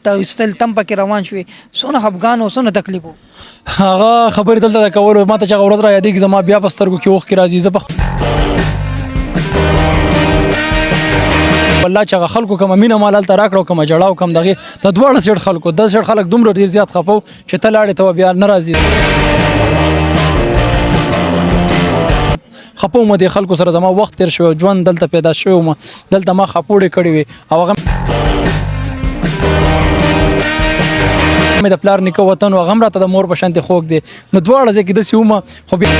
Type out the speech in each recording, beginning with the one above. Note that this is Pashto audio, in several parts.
ته استل تم پکې روان شوې څونه خفګان او څونه تکلیف و هغه خبرې دلته د کولو ما ته چې هغه ورځ را یادېږي زما بیا په سترګو کې اوښکې راځي زه والله چې هغه خلکو کومه مینه مال هلته راکړه او کومه جړه او کوم دغې د دواړه سیټ خلکو د سیټ خلک دومره ډېر زیات خفه وو چې ته لاړې ته بیا نه راځي خفه وم دې خلکو سره زما وخت تېر شوی ژوند دلته پیدا شوی وم دلته ما خپوړې کړې وې او هغه مې د پلار نیکه وطن و هغه هم راته د مور په شانتې خوږ دی نو دواړه ځای کې داسې ومه خو بیا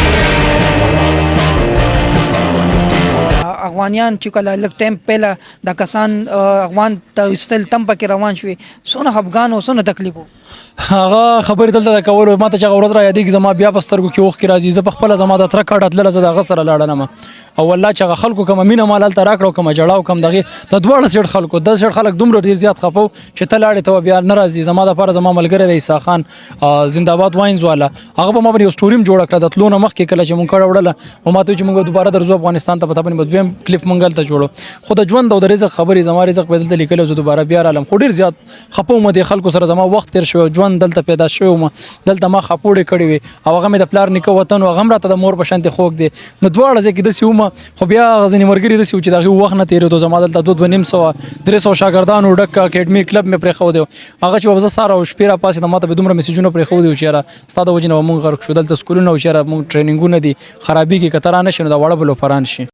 افغانیان چې کله لږ ټایم پهله دا کسان افغان ته استل تم پکې روان شوې څونه خفګان او څونه تکلیف و هغه خبرې دلته د کولو ما ته چې هغه ورځ را یادېږي زما بیا په سترګو کې اوښکې راځي زه پخپله زما د تره کاډه تلله زه د هغه سره لاړه او والله چې هغه خلکو کومه مینه مال هلته راکړه او کومه جړه او کوم دغې د دواړه سیټ خلکو د سیټ خلک دومره ډېر زیات خفه وو چې ته لاړې ته بیا نه راځي زما دپاره زما ملګری دی عیسی خان زنده‌باد واینز والا هغه به ما باندې یو سټوري هم جوړه کړه د تلو نه مخکې کله چې مونږ کډه وړله او ما ته ویل چې مونږ دوباره درځو افغانستان ته په تا باندې به دویم کلیپ مونږ هلته جوړو خو د ژوند او د رزق خبرې زما رزق به دلته لیکلی زه دوباره بیا رالم خو ډېر زیات خفه وم دې خلکو سره زما وخت تېر شوی ژوند دلته پیدا شوی وم دلته ما خپوړې کړې وې او هغه مې د پلار نیکه وطن و هغه هم راته د مور په شانتې خوږ دی نو دواړه ځای کې داسې ومه خو بیا هغه ځینې ملګري داسې وو چې د هغې وخت نه تېرېدو زما دلته 2-2.5 شاګردانو ډک اکیډمي کلب مې پرېښودی و هغه چې به زه سهار او شپې راپاڅېدم ما ته به دومره میسیجونه پرېښودي وو چې یاره ستا د وجې نه به مونږ غرق شو دلته سکولونه و چې یاره مونږ ټرېننګونه دي خرابېږي که ته را نه شي نو دا واړه به لوفران شي